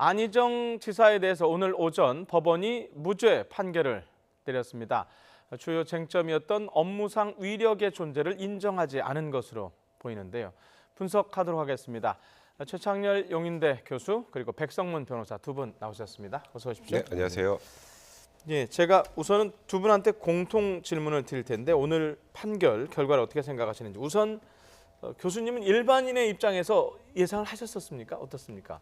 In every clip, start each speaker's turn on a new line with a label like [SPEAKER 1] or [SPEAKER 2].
[SPEAKER 1] 안희정 지사에 대해서 오늘 오전 법원이 무죄 판결을 내렸습니다. 주요 쟁점이었던 업무상 위력의 존재를 인정하지 않은 것으로 보이는데요. 분석하도록 하겠습니다. 최창렬 용인대 교수 그리고 백성문 변호사 두 분 나오셨습니다. 어서 오십시오.
[SPEAKER 2] 네, 안녕하세요.
[SPEAKER 1] 예, 제가 우선은 두 분한테 공통 질문을 드릴 텐데 오늘 판결 결과를 어떻게 생각하시는지 우선 교수님은 일반인의 입장에서 예상을 하셨었습니까? 어떻습니까?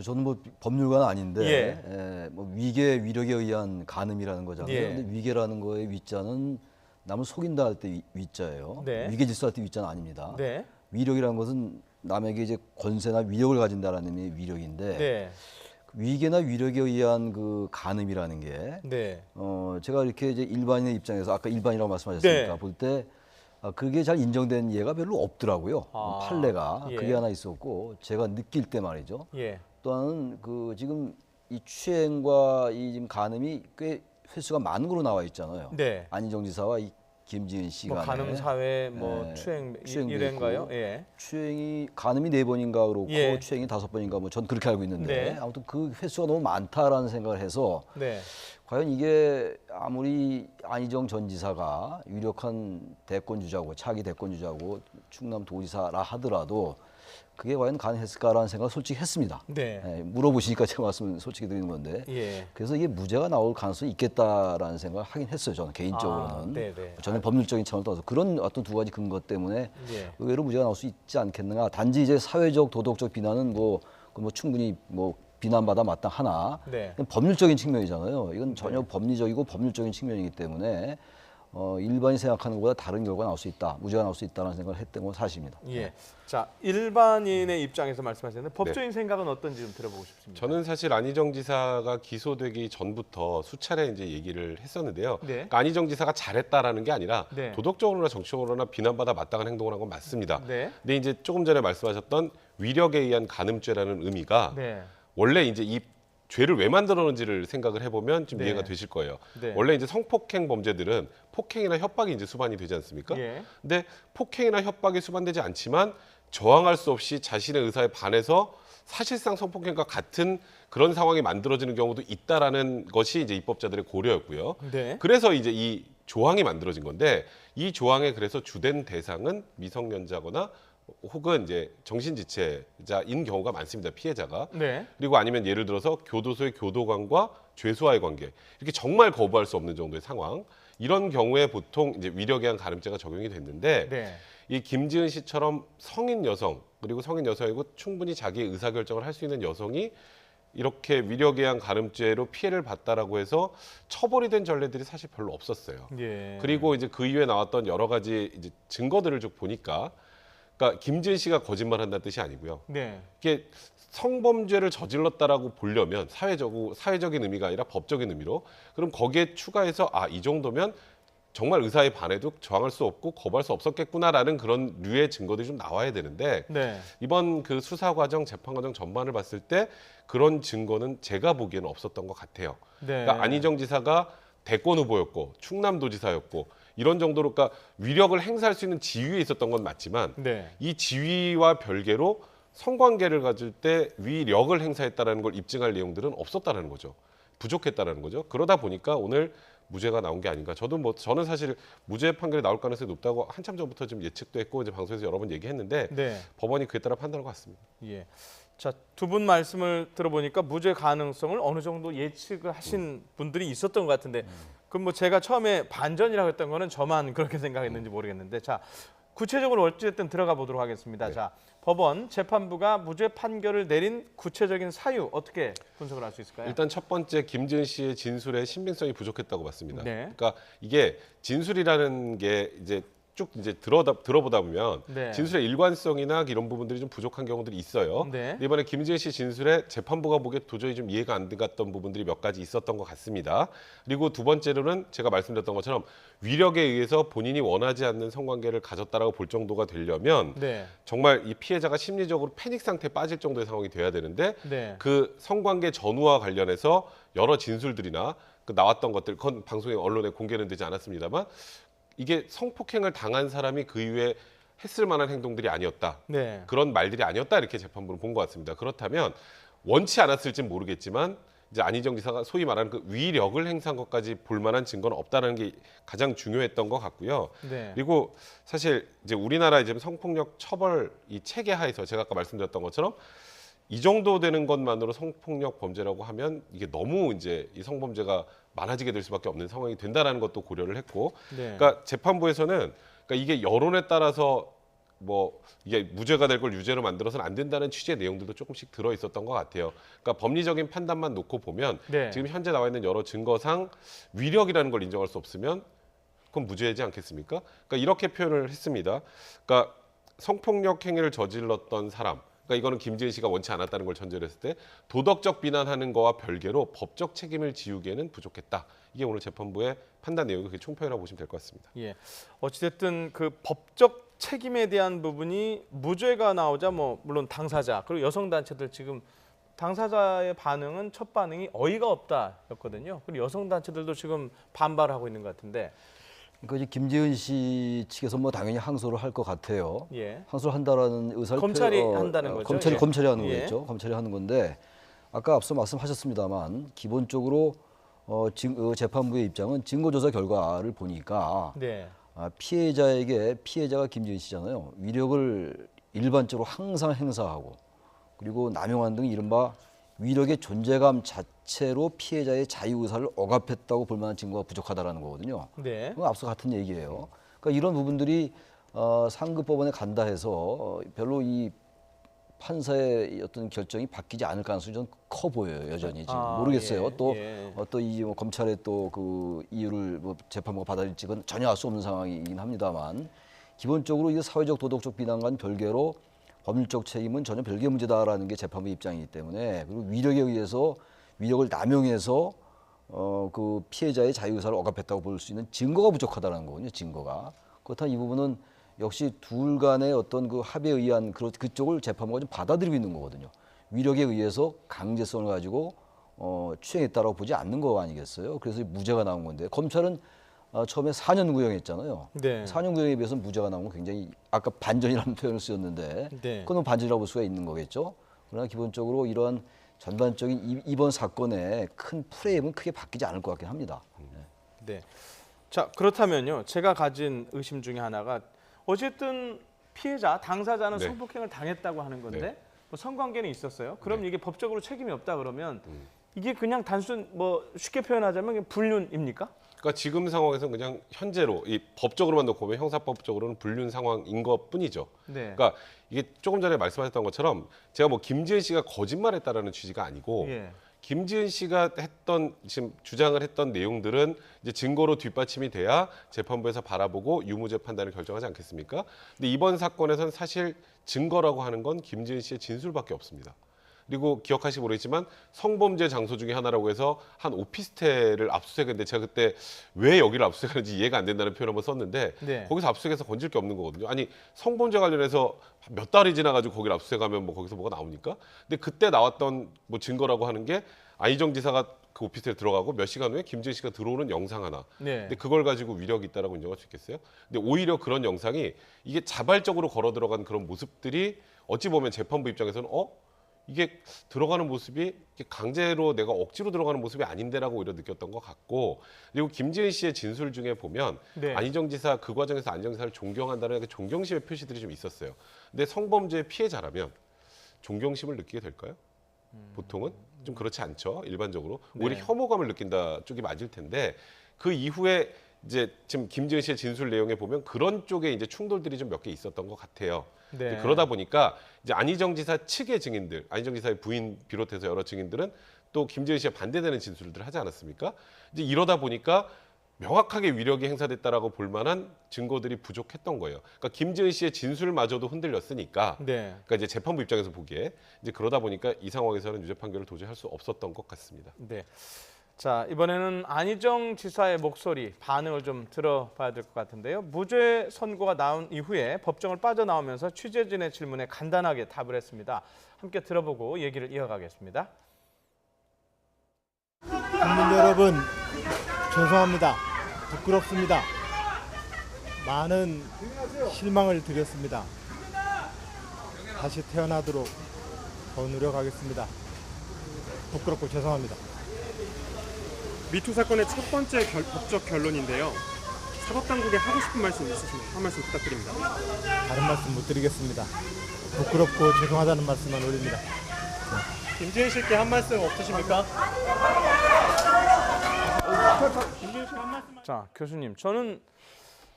[SPEAKER 3] 저는 뭐 법률가는 아닌데
[SPEAKER 1] 예.
[SPEAKER 3] 뭐 위계 위력에 의한 간음이라는 거잖아요.
[SPEAKER 1] 예.
[SPEAKER 3] 근데 위계라는 거의 위자는 남을 속인다 할 때 위자예요.
[SPEAKER 1] 네.
[SPEAKER 3] 위계 질서할 때 위자는 아닙니다.
[SPEAKER 1] 네.
[SPEAKER 3] 위력이라는 것은 남에게 이제 권세나 위력을 가진다라는 의미의 위력인데
[SPEAKER 1] 네.
[SPEAKER 3] 위계나 위력에 의한 그 간음이라는 게
[SPEAKER 1] 네.
[SPEAKER 3] 제가 이렇게 이제 일반인의 입장에서 아까 일반이라고 말씀하셨으니까
[SPEAKER 1] 네.
[SPEAKER 3] 볼 때 그게 잘 인정된 예가 별로 없더라고요. 판례가
[SPEAKER 1] 예.
[SPEAKER 3] 그게 하나 있었고 제가 느낄 때 말이죠.
[SPEAKER 1] 예.
[SPEAKER 3] 또한 그 지금 이 추행과 이 지금 간음이 꽤 횟수가 많은 걸로 나와 있잖아요.
[SPEAKER 1] 네.
[SPEAKER 3] 안희정 지사와 이 김지은 씨가
[SPEAKER 1] 뭐 간음 사회 뭐
[SPEAKER 3] 예,
[SPEAKER 1] 추행
[SPEAKER 3] 추행도
[SPEAKER 1] 이래인가요?
[SPEAKER 3] 있고,
[SPEAKER 1] 예.
[SPEAKER 3] 추행이 간음이 4번인가 그렇고
[SPEAKER 1] 예.
[SPEAKER 3] 추행이 5번인가 뭐 전 그렇게 알고 있는데
[SPEAKER 1] 네.
[SPEAKER 3] 아무튼 그 횟수가 너무 많다라는 생각을 해서
[SPEAKER 1] 네.
[SPEAKER 3] 과연 이게 아무리 안희정 전 지사가 유력한 대권 주자고 차기 대권 주자고 충남 도지사라 하더라도 그게 과연 가능했을까라는 생각을 솔직히 했습니다.
[SPEAKER 1] 네.
[SPEAKER 3] 물어보시니까 제가 말씀을 솔직히 드리는 건데
[SPEAKER 1] 예.
[SPEAKER 3] 그래서 이게 무죄가 나올 가능성이 있겠다라는 생각을 하긴 했어요. 저는 개인적으로는.
[SPEAKER 1] 네네.
[SPEAKER 3] 저는 법률적인 차원을 떠나서 그런 어떤 두 가지 근거 때문에
[SPEAKER 1] 예.
[SPEAKER 3] 의외로 무죄가 나올 수 있지 않겠는가. 단지 이제 사회적 도덕적 비난은 뭐 충분히 뭐 비난받아 마땅하나
[SPEAKER 1] 네.
[SPEAKER 3] 법률적인 측면이잖아요. 이건 전혀 법리적이고 법률적인 측면이기 때문에 일반이 생각하는 것보다 다른 결과가 나올 수 있다, 무죄가 나올 수 있다는 생각을 했던 건 사실입니다.
[SPEAKER 1] 예. 자, 일반인의 입장에서 말씀하셨는데 법적인 생각은 어떤지 좀 들어보고 싶습니다.
[SPEAKER 2] 저는 사실 안희정 지사가 기소되기 전부터 수차례 이제 얘기를 했었는데요.
[SPEAKER 1] 네.
[SPEAKER 2] 그러니까 안희정 지사가 잘했다라는 게 아니라
[SPEAKER 1] 네.
[SPEAKER 2] 도덕적으로나 정치적으로나 비난받아 마땅한 행동을 한 건 맞습니다.
[SPEAKER 1] 네.
[SPEAKER 2] 근데 이제 조금 전에 말씀하셨던 위력에 의한 간음죄라는 의미가
[SPEAKER 1] 네.
[SPEAKER 2] 원래 이제 이 죄를 왜 만들었는지를 생각을 해보면 좀
[SPEAKER 1] 네.
[SPEAKER 2] 이해가 되실 거예요.
[SPEAKER 1] 네.
[SPEAKER 2] 원래 이제 성폭행 범죄들은 폭행이나 협박이 이제 수반이 되지 않습니까?
[SPEAKER 1] 예.
[SPEAKER 2] 근데 폭행이나 협박이 수반되지 않지만 저항할 수 없이 자신의 의사에 반해서 사실상 성폭행과 같은 그런 상황이 만들어지는 경우도 있다라는 것이 이제 입법자들의 고려였고요.
[SPEAKER 1] 네.
[SPEAKER 2] 그래서 이제 이 조항이 만들어진 건데 이 조항의 그래서 주된 대상은 미성년자거나 혹은 이제 정신지체자인 경우가 많습니다. 피해자가.
[SPEAKER 1] 네.
[SPEAKER 2] 그리고 아니면 예를 들어서 교도소의 교도관과 죄수와의 관계 이렇게 정말 거부할 수 없는 정도의 상황 이런 경우에 보통 이제 위력에 의한 가름죄가 적용이 됐는데
[SPEAKER 1] 네.
[SPEAKER 2] 이 김지은 씨처럼 성인 여성 그리고 성인 여성이고 충분히 자기의 의사결정을 할 수 있는 여성이 이렇게 위력에 의한 가름죄로 피해를 봤다라고 해서 처벌이 된 전례들이 사실 별로 없었어요.
[SPEAKER 1] 예.
[SPEAKER 2] 그리고 이제 그 이후에 나왔던 여러 가지 이제 증거들을 쭉 보니까 그러니까 김지은 씨가 거짓말한다는 뜻이 아니고요.
[SPEAKER 1] 네.
[SPEAKER 2] 이게 성범죄를 저질렀다라고 보려면 사회적인 의미가 아니라 법적인 의미로 그럼 거기에 추가해서 이 정도면 정말 의사에 반해도 저항할 수 없고 거부할 수 없었겠구나라는 그런 류의 증거들이 좀 나와야 되는데
[SPEAKER 1] 네.
[SPEAKER 2] 이번 그 수사 과정, 재판 과정 전반을 봤을 때 그런 증거는 제가 보기에는 없었던 것 같아요.
[SPEAKER 1] 네.
[SPEAKER 2] 그러니까 안희정 지사가 대권 후보였고 충남도지사였고 이런 정도로 그러니까 위력을 행사할 수 있는 지위에 있었던 건 맞지만
[SPEAKER 1] 네.
[SPEAKER 2] 이 지위와 별개로 성관계를 가질 때 위력을 행사했다라는 걸 입증할 내용들은 없었다라는 거죠. 부족했다라는 거죠. 그러다 보니까 오늘 무죄가 나온 게 아닌가. 저는 사실 무죄 판결이 나올 가능성이 높다고 한참 전부터 좀 예측도 했고 이제 방송에서 여러 번 얘기했는데
[SPEAKER 1] 네.
[SPEAKER 2] 법원이 그에 따라 판단한 것 같습니다.
[SPEAKER 1] 예. 자, 두 분 말씀을 들어보니까 무죄 가능성을 어느 정도 예측을 하신 분들이 있었던 것 같은데 그럼 뭐 제가 처음에 반전이라고 했던 거는 저만 그렇게 생각했는지 모르겠는데 자, 구체적으로 어찌됐든 들어가 보도록 하겠습니다. 자, 법원 재판부가 무죄 판결을 내린 구체적인 사유 어떻게 분석을 할 수 있을까요?
[SPEAKER 2] 일단 첫 번째 김지은 씨의 진술의 신빙성이 부족했다고 봤습니다.
[SPEAKER 1] 네.
[SPEAKER 2] 그러니까 이게 진술이라는 게 이제 쭉 이제 들어보다 보면
[SPEAKER 1] 네.
[SPEAKER 2] 진술의 일관성이나 이런 부분들이 좀 부족한 경우들이 있어요.
[SPEAKER 1] 네.
[SPEAKER 2] 근데 이번에 김지은 씨 진술에 재판부가 보기에 도저히 좀 이해가 안 갔던 부분들이 몇 가지 있었던 것 같습니다. 그리고 두 번째로는 제가 말씀드렸던 것처럼 위력에 의해서 본인이 원하지 않는 성관계를 가졌다라고 볼 정도가 되려면
[SPEAKER 1] 네.
[SPEAKER 2] 정말 이 피해자가 심리적으로 패닉 상태에 빠질 정도의 상황이 돼야 되는데
[SPEAKER 1] 네.
[SPEAKER 2] 그 성관계 전후와 관련해서 여러 진술들이나 그 나왔던 것들, 그건 방송에 언론에 공개는 되지 않았습니다만 이게 성폭행을 당한 사람이 그 이후에 했을 만한 행동들이 아니었다.
[SPEAKER 1] 네.
[SPEAKER 2] 그런 말들이 아니었다 이렇게 재판부는 본 것 같습니다. 그렇다면 원치 않았을진 모르겠지만 이제 안희정 지사가 소위 말하는 그 위력을 행사한 것까지 볼 만한 증거는 없다는 게 가장 중요했던 것 같고요.
[SPEAKER 1] 네.
[SPEAKER 2] 그리고 사실 이제 우리나라 이제 성폭력 처벌 이 체계 하에서 제가 아까 말씀드렸던 것처럼 이 정도 되는 것만으로 성폭력 범죄라고 하면 이게 너무 이제 이 성범죄가 많아지게 될 수밖에 없는 상황이 된다라는 것도 고려를 했고,
[SPEAKER 1] 네.
[SPEAKER 2] 그러니까 재판부에서는 그러니까 이게 여론에 따라서 뭐 이게 무죄가 될 걸 유죄로 만들어서는 안 된다는 취지의 내용들도 조금씩 들어 있었던 것 같아요. 그러니까 법리적인 판단만 놓고 보면
[SPEAKER 1] 네.
[SPEAKER 2] 지금 현재 나와 있는 여러 증거상 위력이라는 걸 인정할 수 없으면 그건 무죄이지 않겠습니까? 그러니까 이렇게 표현을 했습니다. 그러니까 성폭력 행위를 저질렀던 사람, 그러니까 이거는 김지은 씨가 원치 않았다는 걸 전제로 했을 때 도덕적 비난하는 거와 별개로 법적 책임을 지우기에는 부족했다. 이게 오늘 재판부의 판단 내용이 그게 총평이라고 보시면 될 것 같습니다.
[SPEAKER 1] 예. 어찌됐든 그 법적 책임에 대한 부분이 무죄가 나오자 뭐 물론 당사자 그리고 여성 단체들 지금 당사자의 반응은 첫 반응이 어이가 없다였거든요. 그리고 여성 단체들도 지금 반발하고 있는 것 같은데.
[SPEAKER 3] 그러니까 이제 김지은 씨 측에서 뭐 당연히 항소를 할 것 같아요.
[SPEAKER 1] 예.
[SPEAKER 3] 항소를 한다라는 의사를
[SPEAKER 1] 검찰이 한다는 거죠? 예.
[SPEAKER 3] 검찰이 하는
[SPEAKER 1] 예.
[SPEAKER 3] 거겠죠. 검찰이 하는 건데 아까 앞서 말씀하셨습니다만 기본적으로 재판부의 입장은 증거조사 결과를 보니까
[SPEAKER 1] 네.
[SPEAKER 3] 피해자가 김지은 씨잖아요. 위력을 일반적으로 항상 행사하고 그리고 남용한 등 이른바 위력의 존재감 자체로 피해자의 자유의사를 억압했다고 볼 만한 증거가 부족하다라는 거거든요.
[SPEAKER 1] 네.
[SPEAKER 3] 그건 앞서 같은 얘기예요. 그러니까 이런 부분들이 상급 법원에 간다 해서 별로 이 판사의 어떤 결정이 바뀌지 않을 가능성이 좀 커 보여요. 여전히 지금 모르겠어요.
[SPEAKER 1] 예,
[SPEAKER 3] 또
[SPEAKER 1] 예.
[SPEAKER 3] 이 검찰의 또 그 이유를 뭐 재판부가 받아들일지는 전혀 알 수 없는 상황이긴 합니다만 기본적으로 이 사회적 도덕적 비난과는 별개로 법률적 책임은 전혀 별개의 문제다라는 게 재판부 입장이기 때문에 그리고 위력을 남용해서 그 피해자의 자유의사를 억압했다고 볼 수 있는 증거가 부족하다는 거거든요. 증거가. 그렇다면 이 부분은 역시 둘 간의 어떤 그 합의에 의한 그쪽을 재판부가 좀 받아들이고 있는 거거든요. 위력에 의해서 강제성을 가지고 추행했다라고 보지 않는 거 아니겠어요? 그래서 무죄가 나온 건데 검찰은 처음에 4년 구형했잖아요.
[SPEAKER 1] 네.
[SPEAKER 3] 4년 구형에 비해서 무죄가 나온 건 굉장히 아까 반전이라는 표현을 쓰였는데
[SPEAKER 1] 네.
[SPEAKER 3] 그건 반전이라고 볼 수가 있는 거겠죠. 그러나 기본적으로 이러한 전반적인 이번 사건의 큰 프레임은 크게 바뀌지 않을 것 같긴 합니다.
[SPEAKER 1] 네. 자, 그렇다면요. 제가 가진 의심 중에 하나가 어쨌든 피해자, 당사자는
[SPEAKER 2] 네.
[SPEAKER 1] 성폭행을 당했다고 하는 건데
[SPEAKER 2] 네.
[SPEAKER 1] 뭐 성관계는 있었어요. 그럼 이게 법적으로 책임이 없다 그러면 이게 그냥 단순 뭐 쉽게 표현하자면 그냥 불륜입니까?
[SPEAKER 2] 그러니까 지금 상황에서는 그냥 현재로 이 법적으로만 놓고 보면 형사법적으로는 불륜 상황인 것뿐이죠.
[SPEAKER 1] 네.
[SPEAKER 2] 그러니까 이게 조금 전에 말씀하셨던 것처럼 제가 뭐 김지은 씨가 거짓말했다라는 취지가 아니고
[SPEAKER 1] 예.
[SPEAKER 2] 김지은 씨가 지금 주장을 했던 내용들은 이제 증거로 뒷받침이 돼야 재판부에서 바라보고 유무죄 판단을 결정하지 않겠습니까? 근데 이번 사건에서는 사실 증거라고 하는 건 김지은 씨의 진술밖에 없습니다. 그리고 기억하시기 모르겠지만 성범죄 장소 중에 하나라고 해서 한 오피스텔을 압수수색했는데 제가 그때 왜 여기를 압수수색하는지 이해가 안 된다는 표현을 한번 썼는데
[SPEAKER 1] 네.
[SPEAKER 2] 거기서 압수수색해서 건질 게 없는 거거든요. 아니 성범죄 관련해서 몇 달이 지나가지고 거기를 압수수색하면 뭐 거기서 뭐가 나옵니까? 근데 그때 나왔던 뭐 증거라고 하는 게 안희정 지사가 그 오피스텔에 들어가고 몇 시간 후에 김지은 씨가 들어오는 영상 하나.
[SPEAKER 1] 네.
[SPEAKER 2] 근데 그걸 가지고 위력이 있다라고 인정할 수 있겠어요? 근데 오히려 그런 영상이 이게 자발적으로 걸어 들어간 그런 모습들이 어찌 보면 재판부 입장에서는 이게 들어가는 모습이 이렇게 강제로 내가 억지로 들어가는 모습이 아닌데라고 오히려 느꼈던 것 같고 그리고 김지은 씨의 진술 중에 보면
[SPEAKER 1] 네.
[SPEAKER 2] 안희정 지사 그 과정에서 안희정 지사를 존경한다는 그 존경심의 표시들이 좀 있었어요. 근데 성범죄 피해자라면 존경심을 느끼게 될까요? 보통은 좀 그렇지 않죠. 일반적으로 오히려
[SPEAKER 1] 네.
[SPEAKER 2] 혐오감을 느낀다 쪽이 맞을 텐데 그 이후에 이제 지금 김지은 씨의 진술 내용에 보면 그런 쪽에 이제 충돌들이 좀 몇 개 있었던 것 같아요.
[SPEAKER 1] 네.
[SPEAKER 2] 그러다 보니까 이제 안희정 지사 측의 증인들, 안희정 지사의 부인 비롯해서 여러 증인들은 또 김지은 씨에 반대되는 진술들을 하지 않았습니까? 이제 이러다 보니까 명확하게 위력이 행사됐다라고 볼 만한 증거들이 부족했던 거예요. 그러니까 김지은 씨의 진술마저도 흔들렸으니까,
[SPEAKER 1] 네.
[SPEAKER 2] 그러니까 이제 재판부 입장에서 보기에 이제 그러다 보니까 이 상황에서는 유죄 판결을 도저히 할 수 없었던 것 같습니다.
[SPEAKER 1] 네. 자, 이번에는 안희정 지사의 목소리 반응을 좀 들어봐야 될 것 같은데요. 무죄 선고가 나온 이후에 법정을 빠져나오면서 취재진의 질문에 간단하게 답을 했습니다. 함께 들어보고 얘기를 이어가겠습니다.
[SPEAKER 4] 국민 여러분, 죄송합니다. 부끄럽습니다. 많은 실망을 드렸습니다. 다시 태어나도록 더 노력하겠습니다. 부끄럽고 죄송합니다.
[SPEAKER 5] 미투 사건의 첫 번째 법적 결론인데요. 사법당국에 하고 싶은 말씀 있으시면 한 말씀 부탁드립니다.
[SPEAKER 4] 다른 말씀 못 드리겠습니다. 부끄럽고 죄송하다는 말씀만 올립니다.
[SPEAKER 5] 김지은 씨께 한 말씀 없으십니까? 김지은 씨한 말씀.
[SPEAKER 1] 자, 교수님, 저는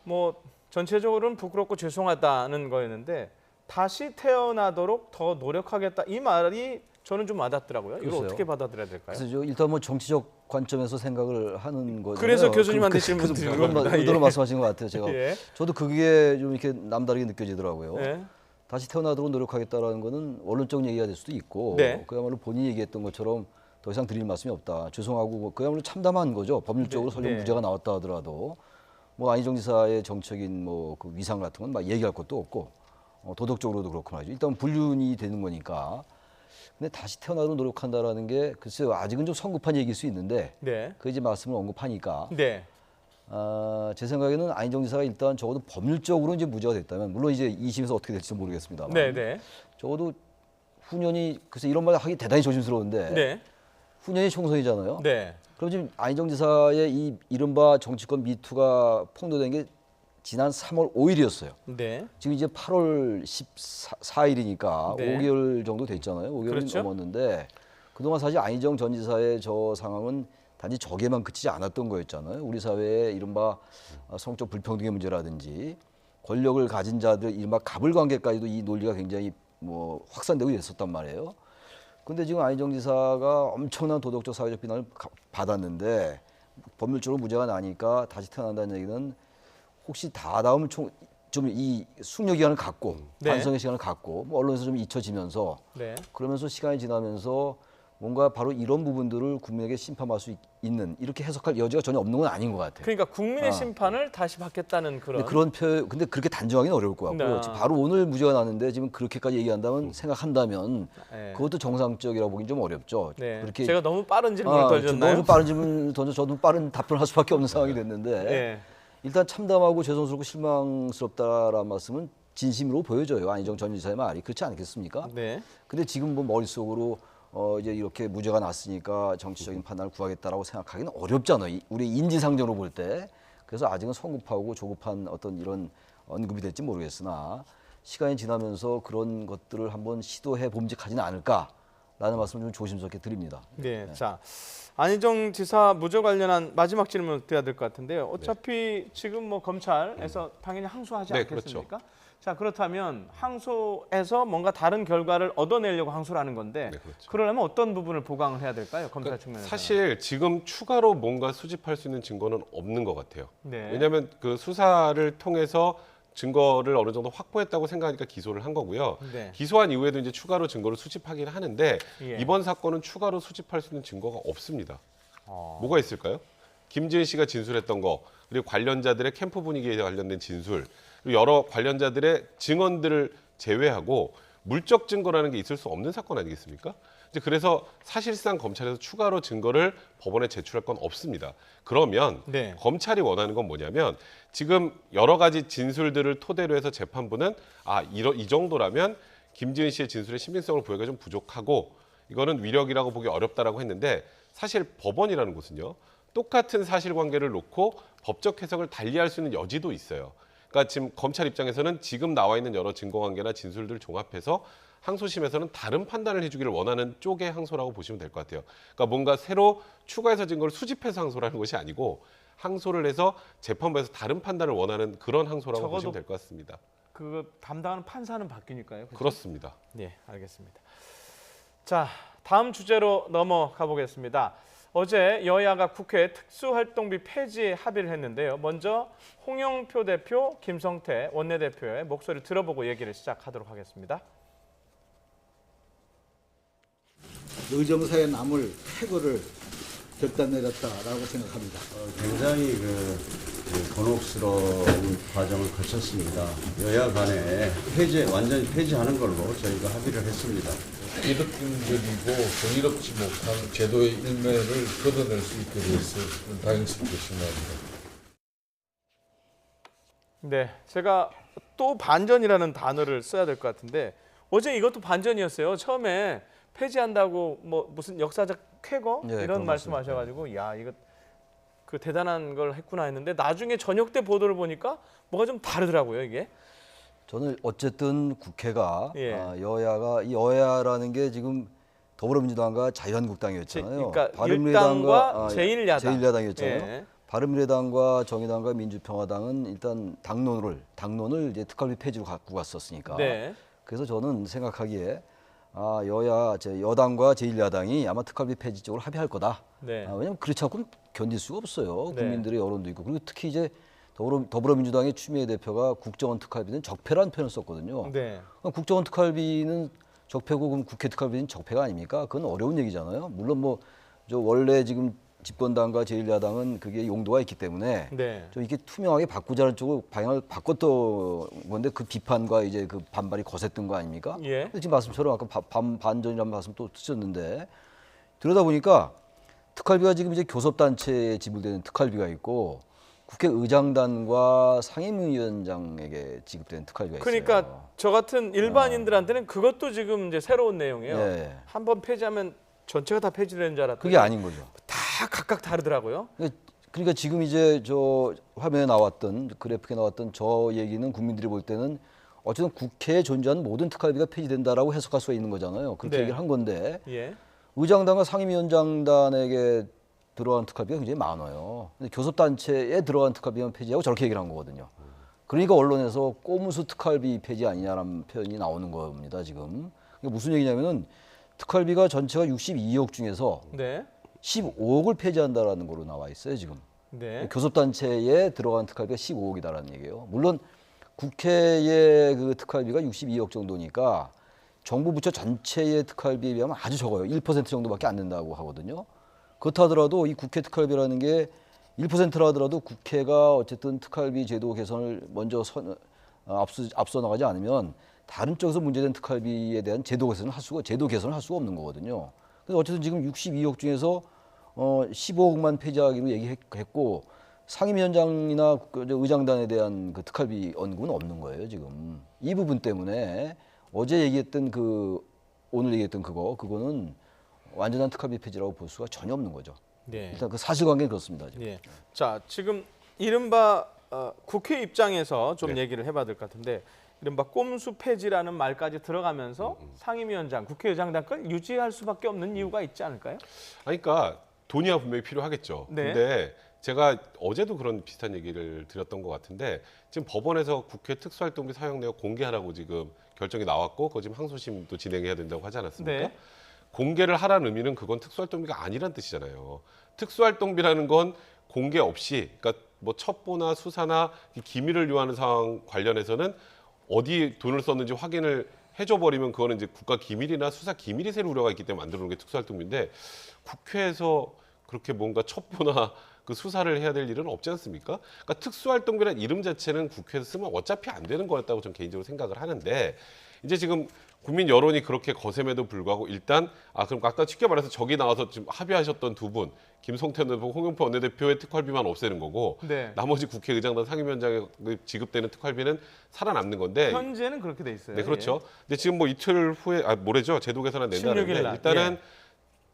[SPEAKER 1] 뭐 전체적으로는 부끄럽고 죄송하다는 거였는데 다시 태어나도록 더 노력하겠다 이 말이 저는 좀 와닿더라고요. 이걸
[SPEAKER 3] 글쎄요.
[SPEAKER 1] 어떻게 받아들여야 될까요?
[SPEAKER 3] 그래서 저 일단 뭐 정치적 관점에서 생각을 하는 거죠.
[SPEAKER 1] 그래서 교수님한테 질문 드리는
[SPEAKER 3] 그런
[SPEAKER 1] 겁니다.
[SPEAKER 3] 의도로
[SPEAKER 1] 예.
[SPEAKER 3] 말씀하신 것 같아요. 제가
[SPEAKER 1] 예.
[SPEAKER 3] 저도 그게 좀 이렇게 남다르게 느껴지더라고요.
[SPEAKER 1] 네.
[SPEAKER 3] 다시 태어나도록 노력하겠다라는 거는 원론적 얘기가 될 수도 있고
[SPEAKER 1] 네.
[SPEAKER 3] 그야말로 본인이 얘기했던 것처럼 더 이상 드릴 말씀이 없다. 죄송하고 뭐 그야말로 참담한 거죠. 법률적으로
[SPEAKER 1] 네.
[SPEAKER 3] 설령
[SPEAKER 1] 네.
[SPEAKER 3] 무죄가 나왔다 하더라도 뭐 안희정 지사의 정적인 뭐 그 위상 같은 건 막 얘기할 것도 없고 도덕적으로도 그렇고 하죠. 일단 불륜이 되는 거니까. 근데 다시 태어나도록 노력한다라는 게 글쎄요 아직은 좀 성급한 얘기일 수 있는데
[SPEAKER 1] 네.
[SPEAKER 3] 그 이제 말씀을 언급하니까
[SPEAKER 1] 네.
[SPEAKER 3] 제 생각에는 안희정 지사가 일단 적어도 법률적으로 이제 무죄가 됐다면 물론 이제 2심에서 어떻게 될지 모르겠습니다만
[SPEAKER 1] 네. 네.
[SPEAKER 3] 적어도 후년이 글쎄 이런 말 하기 대단히 조심스러운데
[SPEAKER 1] 네.
[SPEAKER 3] 후년이 총선이잖아요.
[SPEAKER 1] 네.
[SPEAKER 3] 그럼 지금 안희정 지사의 이 이른바 정치권 미투가 폭로된 게 지난 3월 5일이었어요.
[SPEAKER 1] 네.
[SPEAKER 3] 지금 이제 8월 14일이니까
[SPEAKER 1] 네.
[SPEAKER 3] 5개월 정도 됐잖아요. 5개월이
[SPEAKER 1] 그렇죠.
[SPEAKER 3] 넘었는데 그동안 사실 안희정 전 지사의 저 상황은 단지 저게만 그치지 않았던 거였잖아요. 우리 사회의 이른바 성적 불평등의 문제라든지 권력을 가진 자들 이른바 갑을 관계까지도 이 논리가 굉장히 뭐 확산되고 있었단 말이에요. 근데 지금 안희정 지사가 엄청난 도덕적 사회적 비난을 받았는데 법률적으로 무죄가 나니까 다시 태어난다는 얘기는 혹시 다다음 좀 이 숙려 기간을 갖고
[SPEAKER 1] 네.
[SPEAKER 3] 반성의 시간을 갖고 뭐 언론에서 좀 잊혀지면서
[SPEAKER 1] 네.
[SPEAKER 3] 그러면서 시간이 지나면서 뭔가 바로 이런 부분들을 국민에게 심판할 수 있는 이렇게 해석할 여지가 전혀 없는 건 아닌 것 같아요.
[SPEAKER 1] 그러니까 국민의 심판을 다시 받겠다는 그런.
[SPEAKER 3] 근데 그런 표현, 근데 그렇게 단정하기는 어려울 것 같고
[SPEAKER 1] 네.
[SPEAKER 3] 지금 바로 오늘 무죄가 났는데 지금 그렇게까지 얘기한다면 생각한다면
[SPEAKER 1] 네.
[SPEAKER 3] 그것도 정상적이라고 보긴 좀 어렵죠.
[SPEAKER 1] 네.
[SPEAKER 3] 그렇게
[SPEAKER 1] 제가 너무 빠른 질문을
[SPEAKER 3] 너무
[SPEAKER 1] 던졌나요?
[SPEAKER 3] 좀 빠른 질문 던져 저도 빠른 답변을 할 수밖에 없는 상황이 됐는데
[SPEAKER 1] 네.
[SPEAKER 3] 일단 참담하고 죄송스럽고 실망스럽다라는 말씀은 진심으로 보여져요. 안희정 전 지사의 말이 그렇지 않겠습니까?
[SPEAKER 1] 네.
[SPEAKER 3] 근데 지금 뭐 머릿속으로 이제 이렇게 무죄가 났으니까 정치적인 판단을 구하겠다라고 생각하기는 어렵잖아요. 우리 인지상정으로 볼 때. 그래서 아직은 성급하고 조급한 어떤 이런 언급이 될지 모르겠으나 시간이 지나면서 그런 것들을 한번 시도해 봄직하지는 않을까라는 말씀을 좀 조심스럽게 드립니다.
[SPEAKER 1] 네. 자, 안희정 지사 무죄 관련한 마지막 질문 드려야 될 것 같은데요. 어차피 지금 뭐 검찰에서 당연히 항소하지
[SPEAKER 2] 네,
[SPEAKER 1] 않겠습니까? 자, 그렇다면 항소에서 뭔가 다른 결과를 얻어내려고 항소를 하는 건데
[SPEAKER 2] 네, 그렇죠.
[SPEAKER 1] 그러려면 어떤 부분을 보강을 해야 될까요? 검찰 측면에서.
[SPEAKER 2] 사실 지금 추가로 뭔가 수집할 수 있는 증거는 없는 것 같아요.
[SPEAKER 1] 네.
[SPEAKER 2] 왜냐하면 그 수사를 통해서 증거를 어느 정도 확보했다고 생각하니까 기소를 한 거고요.
[SPEAKER 1] 네.
[SPEAKER 2] 기소한 이후에도 이제 추가로 증거를 수집하긴 하는데
[SPEAKER 1] 예.
[SPEAKER 2] 이번 사건은 추가로 수집할 수 있는 증거가 없습니다. 뭐가 있을까요? 김지은 씨가 진술했던 거, 그리고 관련자들의 캠프 분위기에 관련된 진술, 그리고 여러 관련자들의 증언들을 제외하고 물적 증거라는 게 있을 수 없는 사건 아니겠습니까? 이제 그래서 사실상 검찰에서 추가로 증거를 법원에 제출할 건 없습니다. 그러면
[SPEAKER 1] 네.
[SPEAKER 2] 검찰이 원하는 건 뭐냐면 지금 여러 가지 진술들을 토대로 해서 재판부는 이 정도라면 김지은 씨의 진술의 신빙성을 보기가 좀 부족하고 이거는 위력이라고 보기 어렵다라고 했는데 사실 법원이라는 곳은요. 똑같은 사실관계를 놓고 법적 해석을 달리할 수 있는 여지도 있어요. 그러니까 지금 검찰 입장에서는 지금 나와 있는 여러 증거관계나 진술들을 종합해서 항소심에서는 다른 판단을 해주기를 원하는 쪽의 항소라고 보시면 될 것 같아요. 그러니까 뭔가 새로 추가해서 증거를 수집해서 항소라는 것이 아니고 항소를 해서 재판부에서 다른 판단을 원하는 그런 항소라고
[SPEAKER 1] 적어도
[SPEAKER 2] 보시면 될 것 같습니다.
[SPEAKER 1] 그 담당하는 판사는 바뀌니까요. 그렇죠?
[SPEAKER 2] 그렇습니다.
[SPEAKER 1] 네, 알겠습니다. 자, 다음 주제로 넘어가 보겠습니다. 어제 여야가 국회 특수활동비 폐지에 합의를 했는데요. 먼저 홍영표 대표, 김성태 원내대표의 목소리를 들어보고 얘기를 시작하도록 하겠습니다.
[SPEAKER 6] 의정사에 남을 태고를 결단내렸다라고 생각합니다.
[SPEAKER 7] 굉장히 곤혹스러운 과정을 거쳤습니다. 여야 간에 완전히 폐지하는 걸로 저희가 합의를 했습니다.
[SPEAKER 8] 이득적이고 정의롭지 못한 제도의 일면을 걷어낼 수 있게 돼서 다행스럽게 생각합니다.
[SPEAKER 1] 네, 제가 또 반전이라는 단어를 써야 될 것 같은데 어제 이것도 반전이었어요. 처음에 폐지한다고 뭐 무슨 역사적 쾌거
[SPEAKER 3] 네,
[SPEAKER 1] 이런
[SPEAKER 3] 그런
[SPEAKER 1] 말씀하셔가지고 야 이거 그 대단한 걸 했구나 했는데 나중에 저녁 때 보도를 보니까 뭐가 좀 다르더라고요 이게.
[SPEAKER 3] 저는 어쨌든 국회가
[SPEAKER 1] 예.
[SPEAKER 3] 여야가 이 여야라는 게 지금 더불어민주당과 자유한국당이었잖아요.
[SPEAKER 1] 그러니까
[SPEAKER 3] 바른미래당과
[SPEAKER 1] 일당과 제1야당.
[SPEAKER 3] 제1야당이었잖아요.
[SPEAKER 1] 예.
[SPEAKER 3] 바른미래당과 정의당과 민주평화당은 일단 당론을 이제 특활비 폐지로 갖고 갔었으니까.
[SPEAKER 1] 네.
[SPEAKER 3] 그래서 저는 생각하기에 여당과 제1야당이 아마 특활비 폐지 쪽으로 합의할 거다.
[SPEAKER 1] 네.
[SPEAKER 3] 왜냐하면 그렇지 않고는 견딜 수가 없어요.
[SPEAKER 1] 네.
[SPEAKER 3] 국민들의 여론도 있고 그리고 특히 이제 더불어민주당의 추미애 대표가 국정원 특활비는 적폐라는 표현을 썼거든요.
[SPEAKER 1] 네.
[SPEAKER 3] 국정원 특활비는 적폐고 그럼 국회 특활비는 적폐가 아닙니까? 그건 어려운 얘기잖아요. 물론 뭐 저 원래 지금 집권당과 제1야당은 그게 용도가 있기 때문에
[SPEAKER 1] 네.
[SPEAKER 3] 좀 이렇게 투명하게 바꾸자는 쪽으로 방향을 바꿨던 건데 그 비판과 이제 그 반발이 거셌던 거 아닙니까?
[SPEAKER 1] 예.
[SPEAKER 3] 지금 말씀처럼 아까 반전이라는 말씀 또 쓰셨는데 들여다 보니까 특활비가 지금 이제 교섭단체에 지불되는 특활비가 있고 국회의장단과 상임위원장에게 지급되는 특활비가 있어요.
[SPEAKER 1] 그러니까 저 같은 일반인들한테는 그것도 지금 이제 새로운 내용이에요.
[SPEAKER 3] 네.
[SPEAKER 1] 한번 폐지하면 전체가 다 폐지되는 줄 알았더니
[SPEAKER 3] 그게 아닌 거죠.
[SPEAKER 1] 다 각각 다르더라고요.
[SPEAKER 3] 그러니까 지금 이제 저 화면에 나왔던 그래픽에 나왔던 저 얘기는 국민들이 볼 때는 어쨌든 국회에 존재하는 모든 특활비가 폐지된다라고 해석할 수가 있는 거잖아요. 그렇게
[SPEAKER 1] 네.
[SPEAKER 3] 얘기를 한 건데
[SPEAKER 1] 예.
[SPEAKER 3] 의장단과 상임위원장단에게 들어간 특활비가 굉장히 많아요. 근데 교섭단체에 들어간 특활비만 폐지하고 저렇게 얘기를 한 거거든요. 그러니까 언론에서 꼼수 특활비 폐지 아니냐라는 표현이 나오는 겁니다. 지금. 그러니까 무슨 얘기냐면은 특활비가 전체가 62억 중에서
[SPEAKER 1] 네.
[SPEAKER 3] 15억을 폐지한다라는 거로 나와 있어요. 지금.
[SPEAKER 1] 네.
[SPEAKER 3] 교섭단체에 들어간 특활비가 15억이다라는 얘기예요. 물론 국회의 그 특활비가 62억 정도니까 정부 부처 전체의 특활비에 비하면 아주 적어요. 1% 정도밖에 안 된다고 하거든요. 그렇다 하더라도 이 국회 특활비라는 게 1%라 하더라도 국회가 어쨌든 특활비 제도 개선을 먼저 앞서 나가지 않으면 다른 쪽에서 문제된 특활비에 대한 제도 개선을 할 수가 없는 거거든요. 그래서 어쨌든 지금 62억 중에서 15억만 폐지하기로 얘기했고 상임위원장이나 의장단에 대한 그 특활비 언급은 없는 거예요, 지금. 이 부분 때문에 어제 얘기했던 오늘 얘기했던 그거는 완전한 특활비 폐지라고 볼 수가 전혀 없는 거죠.
[SPEAKER 1] 네.
[SPEAKER 3] 일단 그 사실관계는 그렇습니다. 지금.
[SPEAKER 1] 예. 자, 지금 이른바 국회 입장에서 좀
[SPEAKER 2] 네.
[SPEAKER 1] 얘기를 해봐야 될 것 같은데 이른바 꼼수 폐지라는 말까지 들어가면서 상임위원장, 국회의장단까지 유지할 수밖에 없는 이유가 있지 않을까요?
[SPEAKER 2] 그러니까 돈이야 분명히 필요하겠죠.
[SPEAKER 1] 네.
[SPEAKER 2] 근데 제가 어제도 그런 비슷한 얘기를 드렸던 것 같은데 지금 법원에서 국회 특수활동비 사용 내역 공개하라고 지금 결정이 나왔고 그거 지금 항소심도 진행해야 된다고 하지 않았습니까?
[SPEAKER 1] 네.
[SPEAKER 2] 공개를 하라는 의미는 그건 특수활동비가 아니란 뜻이잖아요. 특수활동비라는 건 공개 없이, 그러니까 뭐 첩보나 수사나 기밀을 요하는 상황 관련해서는 어디 돈을 썼는지 확인을 해줘 버리면 그거는 이제 국가 기밀이나 수사 기밀이 셀 우려가 있기 때문에 만들어 놓은 게 특수활동비인데 국회에서 그렇게 뭔가 첩보나 그 수사를 해야 될 일은 없지 않습니까? 그러니까 특수활동비라는 이름 자체는 국회에서 쓰면 어차피 안 되는 거였다고 저는 개인적으로 생각을 하는데 이제 지금 국민 여론이 그렇게 거셈에도 불구하고 일단 그럼 아까 쉽게 말해서 저기 나와서 지금 합의하셨던 두 분 김성태 대표, 홍영표 원내대표의 특활비만 없애는 거고
[SPEAKER 1] 네.
[SPEAKER 2] 나머지 국회의장단 상임위원장에 지급되는 특활비는 살아남는 건데
[SPEAKER 1] 현재는 그렇게 돼 있어요.
[SPEAKER 2] 네, 그렇죠. 근데 지금 뭐 이틀 후에 모레죠. 제도 개선안
[SPEAKER 1] 16일
[SPEAKER 2] 낸다는데
[SPEAKER 1] 날.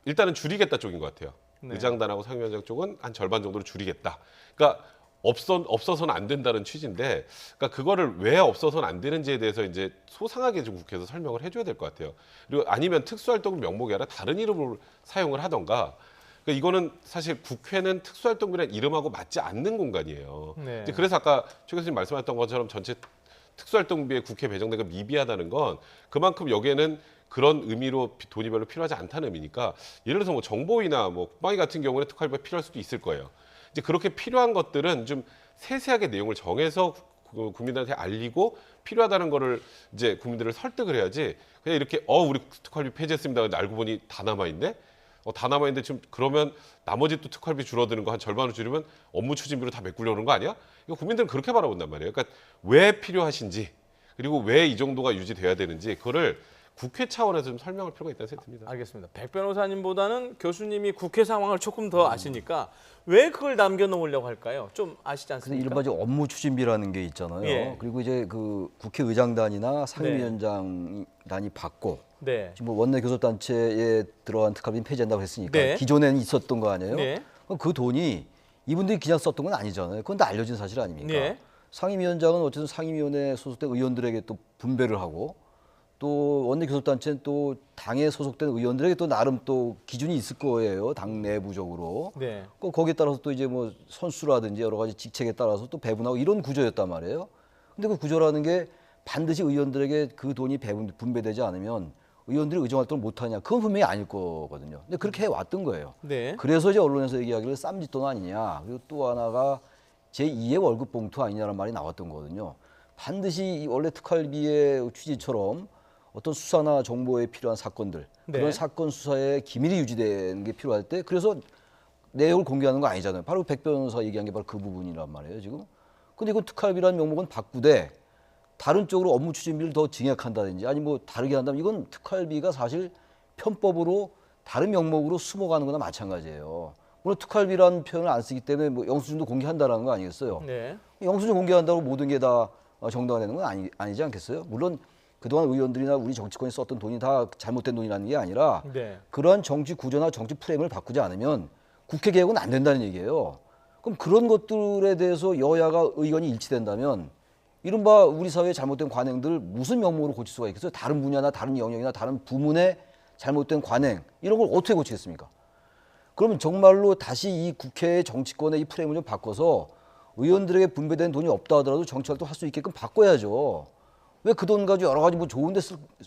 [SPEAKER 2] 일단은 줄이겠다 쪽인 것 같아요.
[SPEAKER 1] 네.
[SPEAKER 2] 의장단하고 상임위원장 쪽은 한 절반 정도로 줄이겠다. 그러니까 없어서는 안 된다는 취지인데, 그러니까 그거를 왜 없어서는 안 되는지에 대해서 이제 소상하게 좀 국회에서 설명을 해줘야 될 것 같아요. 그리고 아니면 특수활동 명목이 아니라 다른 이름으로 사용을 하던가. 그러니까 이거는 사실 국회는 특수활동비라는 이름하고 맞지 않는 공간이에요.
[SPEAKER 1] 네.
[SPEAKER 2] 이제 그래서 아까 최 교수님 말씀하셨던 것처럼 전체 특수활동비에 국회 배정된 건 미비하다는 건 그만큼 여기에는 그런 의미로 돈이 별로 필요하지 않다는 의미니까 예를 들어서 뭐 정보위나 뭐 국방위 같은 경우는 특활비가 필요할 수도 있을 거예요. 이제 그렇게 필요한 것들은 좀 세세하게 내용을 정해서 국민들한테 알리고 필요하다는 거를 이제 국민들을 설득을 해야지 그냥 이렇게 우리 특활비 폐지했습니다. 근데 알고 보니 다 남아있네? 다 남아있는데 지금 그러면 나머지 또 특활비 줄어드는 거 한 절반으로 줄이면 업무 추진비로 다 메꾸려고 그런 거 아니야? 이거 국민들은 그렇게 바라본단 말이에요. 그러니까 왜 필요하신지 그리고 왜 이 정도가 유지돼야 되는지 그거를 국회 차원에서 좀 설명할 필요가 있다는 생각이 듭니다.
[SPEAKER 1] 알겠습니다. 백 변호사님보다는 교수님이 국회 상황을 조금 더 아시니까 왜 그걸 남겨놓으려고 할까요? 좀 아시지
[SPEAKER 3] 그래서
[SPEAKER 1] 않습니까?
[SPEAKER 3] 일반적 업무 추진비라는 게 있잖아요.
[SPEAKER 1] 예.
[SPEAKER 3] 그리고 이제 그 국회의장단이나 상임위원장단이 받고
[SPEAKER 1] 네.
[SPEAKER 3] 지금 뭐 원내 교섭단체에 들어간 특활비 폐지한다고 했으니까
[SPEAKER 1] 네.
[SPEAKER 3] 기존에는 있었던 거 아니에요?
[SPEAKER 1] 네.
[SPEAKER 3] 그럼 그 돈이 이분들이 그냥 썼던 건 아니잖아요. 그건 다 알려진 사실 아닙니까?
[SPEAKER 1] 네.
[SPEAKER 3] 상임위원장은 어쨌든 상임위원회에 소속된 의원들에게 또 분배를 하고 또 원내 교섭단체는 또 당에 소속된 의원들에게 또 나름 또 기준이 있을 거예요. 당 내부적으로.
[SPEAKER 1] 네.
[SPEAKER 3] 거기에 따라서 또 이제 뭐 선수라든지 여러 가지 직책에 따라서 또 배분하고 이런 구조였단 말이에요. 근데 그 구조라는 게 반드시 의원들에게 그 돈이 분배되지 않으면 의원들이 의정 활동을 못하냐. 그건 분명히 아닐 거거든요. 근데 그렇게 해왔던 거예요.
[SPEAKER 1] 네.
[SPEAKER 3] 그래서 이제 언론에서 얘기하기를 쌈짓돈 아니냐. 그리고 또 하나가 제2의 월급 봉투 아니냐라는 말이 나왔던 거거든요. 반드시 이 원래 특활비의 취지처럼 어떤 수사나 정보에 필요한 사건들,
[SPEAKER 1] 네.
[SPEAKER 3] 그런 사건 수사에 기밀이 유지되는 게 필요할 때 그래서 내용을 공개하는 거 아니잖아요. 바로 백 변호사 얘기한 게 바로 그 부분이란 말이에요, 지금. 근데 이건 특활비라는 명목은 바꾸되 다른 쪽으로 업무 추진비를 더 증액한다든지 아니 뭐 다르게 한다면 이건 특활비가 사실 편법으로 다른 명목으로 숨어가는 거나 마찬가지예요. 물론 특활비라는 표현을 안 쓰기 때문에 뭐 영수증도 공개한다라는 거 아니겠어요?
[SPEAKER 1] 네.
[SPEAKER 3] 영수증 공개한다고 모든 게 다 정당화 되는 건 아니지 않겠어요? 물론 그동안 의원들이나 우리 정치권이 썼던 돈이 다 잘못된 돈이라는 게 아니라
[SPEAKER 1] 네.
[SPEAKER 3] 그러한 정치 구조나 정치 프레임을 바꾸지 않으면 국회 개혁은 안 된다는 얘기예요. 그럼 그런 것들에 대해서 여야가 의견이 일치된다면 이른바 우리 사회의 잘못된 관행들 무슨 명목으로 고칠 수가 있겠어요? 다른 분야나 다른 영역이나 다른 부문의 잘못된 관행 이런 걸 어떻게 고치겠습니까? 그러면 정말로 다시 이 국회의 정치권의 이 프레임을 좀 바꿔서 의원들에게 분배된 돈이 없다 하더라도 정치활동 할 수 있게끔 바꿔야죠. 왜 그 돈 가지고 여러 가지 뭐 좋은 데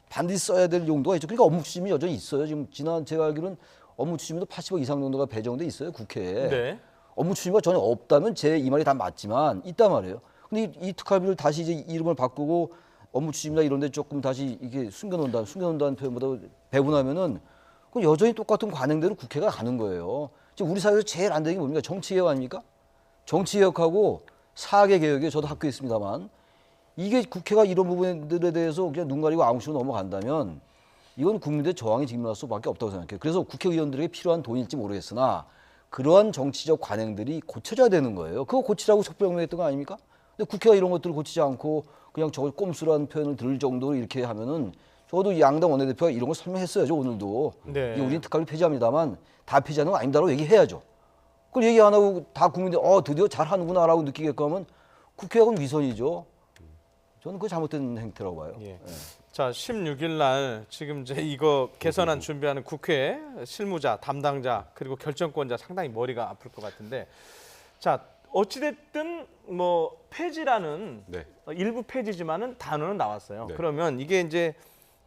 [SPEAKER 3] 반드시 써야 될 용도가 있죠. 그러니까 업무 추진비 여전히 있어요. 지금 지난 제가 알기로는 업무 추진비도 80억 이상 정도가 배정돼 있어요. 국회에.
[SPEAKER 1] 네.
[SPEAKER 3] 업무 추진비가 전혀 없다면 제 이 말이 다 맞지만 있단 말이에요. 근데 이 특활비를 다시 이제 이름을 바꾸고 업무 추진이나 이런 데 조금 다시 이게 숨겨놓는다는 표현보다 배분하면은 그 여전히 똑같은 관행대로 국회가 가는 거예요. 지금 우리 사회에서 제일 안 되는 게 뭡니까? 정치개혁 아닙니까? 정치개혁하고 사학의 개혁이에요. 저도 학교에 있습니다만. 이게 국회가 이런 부분들에 대해서 그냥 눈 가리고 아무 식으로 넘어간다면 이건 국민들의 저항이 직면할 수밖에 없다고 생각해요. 그래서 국회의원들에게 필요한 돈일지 모르겠으나 그러한 정치적 관행들이 고쳐져야 되는 거예요. 그거 고치라고 척부영명했던 거 아닙니까? 근데 국회가 이런 것들을 고치지 않고 그냥 저걸 꼼수라는 표현을 들을 정도로 이렇게 하면은 저도 양당 원내대표가 이런 걸 설명했어야죠. 오늘도.
[SPEAKER 1] 네.
[SPEAKER 3] 우리는 특활비 폐지합니다만 다 폐지하는 거 아닙니다라고 얘기해야죠. 그걸 얘기 안 하고 다 국민들이 드디어 잘하는구나라고 느끼게끔 하면 국회하고는 위선이죠. 저는 그거 잘못된 행태라고 봐요.
[SPEAKER 1] 예. 자, 16일 날 지금 이제 이거 개선안 준비하는 국회 실무자, 담당자 그리고 결정권자 상당히 머리가 아플 것 같은데, 자 어찌됐든 뭐 폐지라는
[SPEAKER 2] 네.
[SPEAKER 1] 일부 폐지지만은 단어는 나왔어요.
[SPEAKER 2] 네.
[SPEAKER 1] 그러면 이게 이제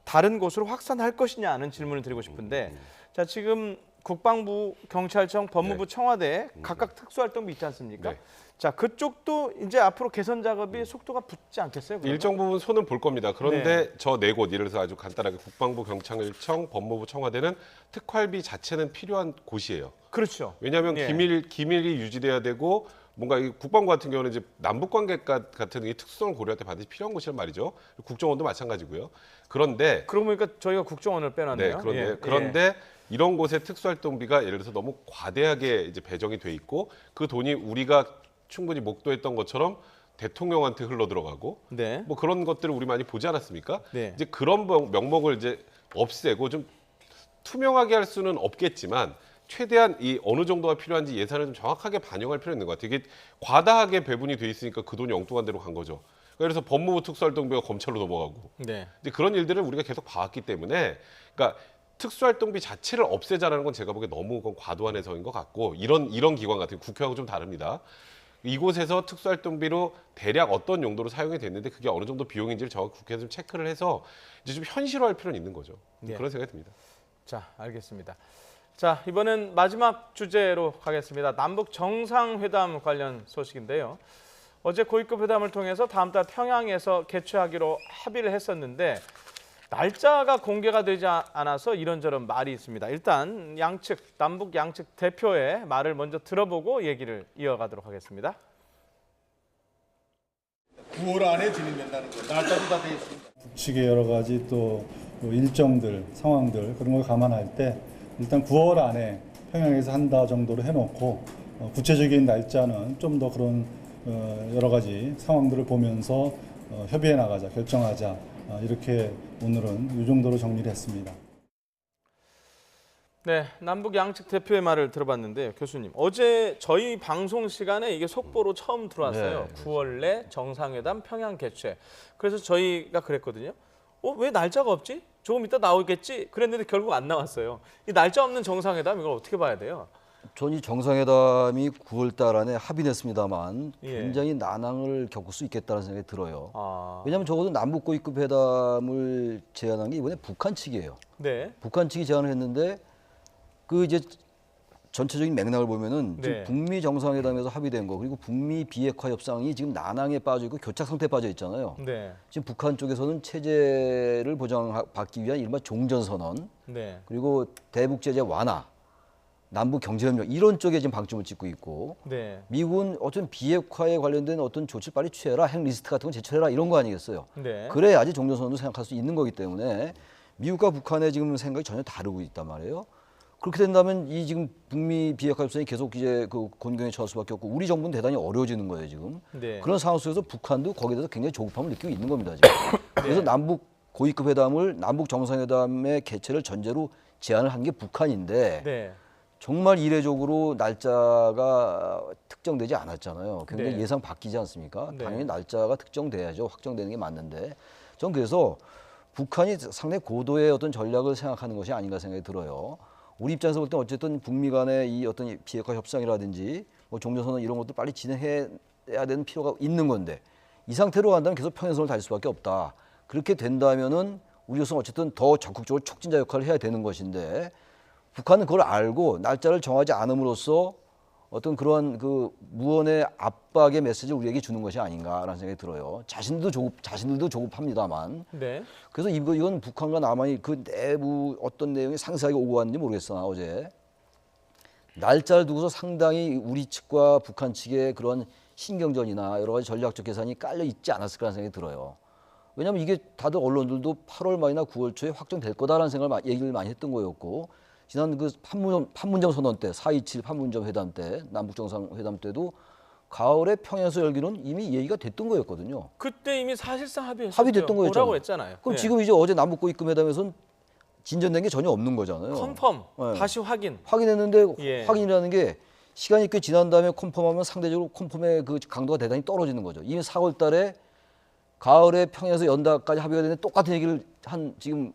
[SPEAKER 1] 다른 곳으로 확산할 것이냐는 질문을 드리고 싶은데, 자 지금 국방부, 경찰청, 법무부,
[SPEAKER 2] 네.
[SPEAKER 1] 청와대 각각 특수활동비 있지 않습니까?
[SPEAKER 2] 네.
[SPEAKER 1] 자 그쪽도 이제 앞으로 개선 작업이 속도가 붙지 않겠어요? 그러면?
[SPEAKER 2] 일정 부분 손은 볼 겁니다. 그런데
[SPEAKER 1] 네.
[SPEAKER 2] 저 네 곳, 예를 들어서 아주 간단하게 국방부, 경찰청, 법무부, 청와대는 특활비 자체는 필요한 곳이에요.
[SPEAKER 1] 그렇죠.
[SPEAKER 2] 왜냐하면
[SPEAKER 1] 예.
[SPEAKER 2] 기밀이 유지돼야 되고 뭔가 이 국방부 같은 경우는 이제 남북 관계 같은 이 특수성을 고려할 때 반드시 필요한 곳이란 말이죠. 국정원도 마찬가지고요. 그런데
[SPEAKER 1] 그러고 보니까 저희가 국정원을
[SPEAKER 2] 네,
[SPEAKER 1] 빼놨네요.
[SPEAKER 2] 그런데 이런 곳의 특수활동비가 예를 들어서 너무 과대하게 이제 배정이 돼 있고 그 돈이 우리가 충분히 목도했던 것처럼 대통령한테 흘러 들어가고
[SPEAKER 1] 네.
[SPEAKER 2] 뭐 그런 것들을 우리 많이 보지 않았습니까?
[SPEAKER 1] 네.
[SPEAKER 2] 이제 그런 명목을 이제 없애고 좀 투명하게 할 수는 없겠지만 최대한 이 어느 정도가 필요한지 예산을 좀 정확하게 반영할 필요가 있는 것 같아요. 이게 과다하게 배분이 돼 있으니까 그 돈이 엉뚱한 데로 간 거죠. 그래서 법무부 특수활동비가 검찰로 넘어가고
[SPEAKER 1] 네.
[SPEAKER 2] 이제 그런 일들을 우리가 계속 봐왔기 때문에 그러니까 특수활동비 자체를 없애자라는 건 제가 보기에 너무 과도한 해석인 것 같고 이런 기관 같은 국회하고 좀 다릅니다. 이곳에서 특수활동비로 대략 어떤 용도로 사용이 됐는데 그게 어느 정도 비용인지를 정확히 국회에서 좀 체크를 해서 이제 좀 현실화할 필요는 있는 거죠.
[SPEAKER 1] 네.
[SPEAKER 2] 그런 생각이 듭니다.
[SPEAKER 1] 자, 알겠습니다. 자, 이번엔 마지막 주제로 가겠습니다. 남북 정상회담 관련 소식인데요. 어제 고위급 회담을 통해서 다음 달 평양에서 개최하기로 합의를 했었는데 날짜가 공개가 되지 않아서 이런저런 말이 있습니다. 일단 남북 양측 대표의 말을 먼저 들어보고 얘기를 이어가도록 하겠습니다.
[SPEAKER 6] 9월 안에 진행된다는 거. 날짜도 다 돼 있습니다.
[SPEAKER 4] 북측의 여러 가지 또
[SPEAKER 9] 또 일정들, 상황들 그런 걸 감안할 때 일단 9월 안에 평양에서 한다 정도로 해놓고 구체적인 날짜는 좀 더 그런 여러 가지 상황들을 보면서 협의해 나가자, 결정하자 이렇게 오늘은 이 정도로 정리를 했습니다.
[SPEAKER 1] 네, 남북 양측 대표의 말을 들어봤는데요. 교수님, 어제 저희 방송 시간에 이게 속보로 처음 들어왔어요.
[SPEAKER 3] 네.
[SPEAKER 1] 9월 내 정상회담 평양 개최. 그래서 저희가 그랬거든요. 왜 날짜가 없지? 조금 이따 나오겠지? 그랬는데 결국 안 나왔어요. 이 날짜 없는 정상회담 이걸 어떻게 봐야 돼요?
[SPEAKER 3] 전 이 정상회담이 9월 달 안에 합의됐습니다만
[SPEAKER 1] 예.
[SPEAKER 3] 굉장히 난항을 겪을 수 있겠다는 생각이 들어요.
[SPEAKER 1] 아,
[SPEAKER 3] 왜냐하면 적어도 남북 고위급 회담을 제안한 게 이번에 북한 측이에요.
[SPEAKER 1] 네,
[SPEAKER 3] 북한 측이 제안을 했는데 그 이제 전체적인 맥락을 보면은
[SPEAKER 1] 네.
[SPEAKER 3] 지금 북미 정상회담에서 합의된 거 그리고 북미 비핵화 협상이 지금 난항에 빠져 있고 교착 상태에 빠져 있잖아요.
[SPEAKER 1] 네,
[SPEAKER 3] 지금 북한 쪽에서는 체제를 보장받기 위한 이른바 종전선언
[SPEAKER 1] 네,
[SPEAKER 3] 그리고 대북 제재 완화, 남북 경제협력 이런 쪽에 지금 방점을 찍고 있고
[SPEAKER 1] 네,
[SPEAKER 3] 미국은 어떤 비핵화에 관련된 어떤 조치를 빨리 취해라, 핵 리스트 같은 거 제출해라 이런 거 아니겠어요.
[SPEAKER 1] 네.
[SPEAKER 3] 그래야지 종전선언도 생각할 수 있는 거기 때문에 미국과 북한의 지금 생각이 전혀 다르고 있단 말이에요. 그렇게 된다면 이 지금 북미 비핵화 협상이 계속 이제 그 곤경에 처할 수밖에 없고 우리 정부는 대단히 어려워지는 거예요 지금.
[SPEAKER 1] 네.
[SPEAKER 3] 그런 상황 속에서 북한도 거기에 대해서 굉장히 조급함을 느끼고 있는 겁니다 지금. 그래서 남북 고위급 회담을 남북 정상회담의 개최를 전제로 제안을 한 게 북한인데
[SPEAKER 1] 네.
[SPEAKER 3] 정말 이례적으로 날짜가 특정되지 않았잖아요. 굉장히
[SPEAKER 1] 네.
[SPEAKER 3] 예상 바뀌지 않습니까?
[SPEAKER 1] 네.
[SPEAKER 3] 당연히 날짜가 특정돼야죠. 확정되는 게 맞는데 전 그래서 북한이 상당히 고도의 어떤 전략을 생각하는 것이 아닌가 생각이 들어요. 우리 입장에서 볼 때 어쨌든 북미 간의 이 어떤 비핵화 협상이라든지 뭐 종전선언 이런 것도 빨리 진행해야 되는 필요가 있는 건데 이 상태로 간다면 계속 평행선을 달 수밖에 없다. 그렇게 된다면은 우리로서는 어쨌든 더 적극적으로 촉진자 역할을 해야 되는 것인데 북한은 그걸 알고 날짜를 정하지 않음으로써 어떤 그러한 그 무언의 압박의 메시지를 우리에게 주는 것이 아닌가라는 생각이 들어요. 자신들도 조급합니다만.
[SPEAKER 1] 네.
[SPEAKER 3] 그래서 이건 북한과 남한이 그 내부 어떤 내용이 상세하게 오고 왔는지 모르겠으나 어제 날짜를 두고서 상당히 우리 측과 북한 측의 그런 신경전이나 여러 가지 전략적 계산이 깔려 있지 않았을까라는 생각이 들어요. 왜냐하면 이게 다들 언론들도 8월 말이나 9월 초에 확정될 거다라는 생각을 얘기를 많이 했던 거였고 지난 그 판문점 선언 때 4.27 판문점 회담 때 남북 정상회담 때도 가을에 평양에서 열기는 이미 얘기가 됐던 거였거든요.
[SPEAKER 1] 그때 이미 사실상 합의했어요.
[SPEAKER 3] 합의됐던 거였잖아요.
[SPEAKER 1] 뭐라고 했잖아요.
[SPEAKER 3] 그럼
[SPEAKER 1] 네.
[SPEAKER 3] 지금 이제 어제 남북 고위급 회담에서는 진전된 게 전혀 없는 거잖아요.
[SPEAKER 1] 컨펌
[SPEAKER 3] 네.
[SPEAKER 1] 다시 확인.
[SPEAKER 3] 확인했는데
[SPEAKER 1] 예.
[SPEAKER 3] 확인이라는 게 시간이 꽤 지난 다음에 컨펌하면 상대적으로 컨펌의 그 강도가 대단히 떨어지는 거죠. 이미 4월 달에 가을에 평양에서 연다까지 합의가 되는데 똑같은 얘기를 한 지금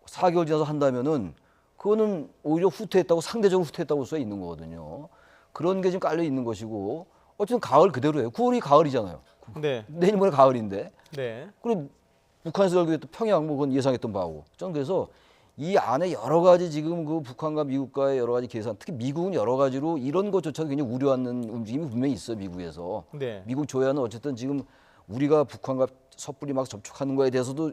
[SPEAKER 3] 4개월 지나서 한다면은 그거는 오히려 후퇴했다고 상대적으로 후퇴했다고 볼 수가 있는 거거든요. 그런 게 지금 깔려 있는 것이고 어쨌든 가을 그대로예요. 9월이 가을이잖아요.
[SPEAKER 1] 네.
[SPEAKER 3] 내일 모레 가을인데.
[SPEAKER 1] 네.
[SPEAKER 3] 그리고 북한에서 열기로 또 평양 뭐 그건 예상했던 바고. 저는 그래서 이 안에 여러 가지 지금 그 북한과 미국과의 여러 가지 계산, 특히 미국은 여러 가지로 이런 것조차도 굉장히 우려하는 움직임이 분명히 있어요. 미국에서.
[SPEAKER 1] 네.
[SPEAKER 3] 미국 조야는 어쨌든 지금 우리가 북한과 섣불리 막 접촉하는 거에 대해서도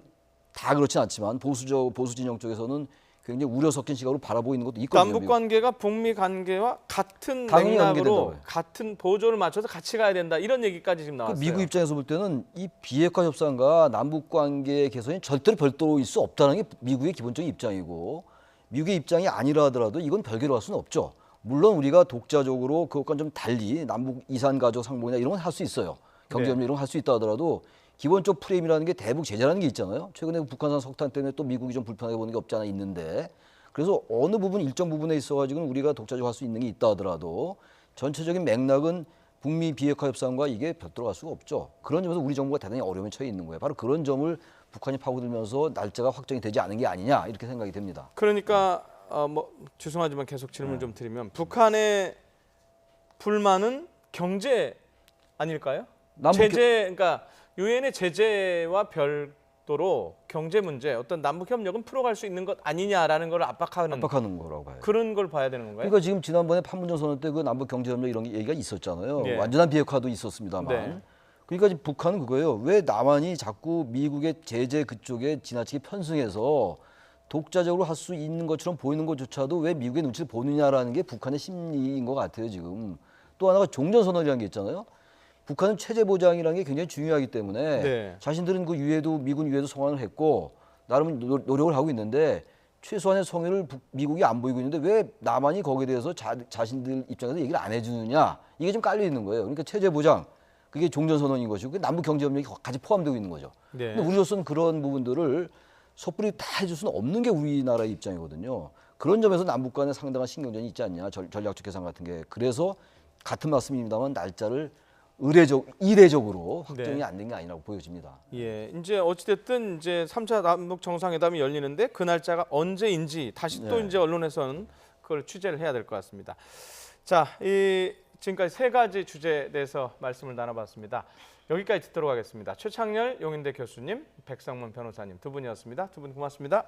[SPEAKER 3] 다 그렇진 않지만 보수 진영 쪽에서는 굉장히 우려 섞인 시각으로 바라보고 있는 것도 있거든요.
[SPEAKER 1] 남북 관계가 북미 관계와 같은
[SPEAKER 3] 당연히
[SPEAKER 1] 맥락으로
[SPEAKER 3] 연계된다고요.
[SPEAKER 1] 같은 보조를 맞춰서 같이 가야 된다 이런 얘기까지 지금
[SPEAKER 3] 그
[SPEAKER 1] 나왔어요.
[SPEAKER 3] 미국 입장에서 볼 때는 이 비핵화 협상과 남북 관계 개선이 절대로 별도일 수 없다는 게 미국의 기본적인 입장이고 미국의 입장이 아니라 하더라도 이건 별개로 할 수는 없죠. 물론 우리가 독자적으로 그것과는 좀 달리 남북 이산 가족 상봉이나 이런 건 할 수 있어요. 경제협력 이런 거 할 수 있다 하더라도 기본적 프레임이라는 게 대북 제재라는 게 있잖아요. 최근에 북한산 석탄 때문에 또 미국이 좀 불편하게 보는 게 없지 않아 있는데 그래서 어느 부분 일정 부분에 있어가지고는 우리가 독자적으로 할 수 있는 게 있다 하더라도 전체적인 맥락은 북미 비핵화 협상과 이게 별도로 갈 수가 없죠. 그런 점에서 우리 정부가 대단히 어려움에 처해 있는 거예요. 바로 그런 점을 북한이 파고들면서 날짜가 확정이 되지 않은 게 아니냐 이렇게 생각이 됩니다.
[SPEAKER 1] 그러니까 뭐 죄송하지만 계속 질문 좀 드리면 북한의 불만은 경제 아닐까요? 제재 그러니까 유엔의 제재와 별도로 경제 문제, 어떤 남북 협력은 풀어갈 수 있는 것 아니냐라는 걸 압박하는
[SPEAKER 3] 거라고 봐요.
[SPEAKER 1] 그런 걸 봐야 되는 건가요?
[SPEAKER 3] 그러니까 지금 지난번에 판문점 선언 때 그 남북 경제협력 이런 얘기가 있었잖아요.
[SPEAKER 1] 네.
[SPEAKER 3] 완전한 비핵화도 있었습니다만.
[SPEAKER 1] 네.
[SPEAKER 3] 그러니까 지금 북한은 그거예요. 왜 남한이 자꾸 미국의 제재 그쪽에 지나치게 편승해서 독자적으로 할 수 있는 것처럼 보이는 것조차도 왜 미국의 눈치를 보느냐라는 게 북한의 심리인 것 같아요. 지금. 또 하나가 종전선언이라는 게 있잖아요. 북한은 체제 보장이라는 게 굉장히 중요하기 때문에
[SPEAKER 1] 네.
[SPEAKER 3] 자신들은 그 유해도 미군 유해도 성환을 했고 나름 노력을 하고 있는데 최소한의 성의를 미국이 안 보이고 있는데 왜 남한이 거기에 대해서 자신들 입장에서 얘기를 안 해주느냐, 이게 좀 깔려 있는 거예요. 그러니까 체제 보장, 그게 종전선언인 것이고 그게 남북 경제협력이 같이 포함되고 있는 거죠.
[SPEAKER 1] 네.
[SPEAKER 3] 근데 우리로서는 그런 부분들을 섣불리 다 해줄 수는 없는 게 우리나라의 입장이거든요. 그런 점에서 남북 간에 상당한 신경전이 있지 않냐, 전략적 계산 같은 게. 그래서 같은 말씀입니다만 날짜를 이례적으로 확정이
[SPEAKER 1] 네.
[SPEAKER 3] 안 된 게 아니라고 보여집니다.
[SPEAKER 1] 예, 이제 어찌됐든 이제 3차 남북 정상회담이 열리는데 그 날짜가 언제인지 다시 또
[SPEAKER 3] 네.
[SPEAKER 1] 이제 언론에서는 그걸 취재를 해야 될 것 같습니다. 자, 지금까지 세 가지 주제에 대해서 말씀을 나눠봤습니다. 여기까지 듣도록 하겠습니다. 최창렬 용인대 교수님, 백성문 변호사님 두 분이었습니다. 두 분 고맙습니다.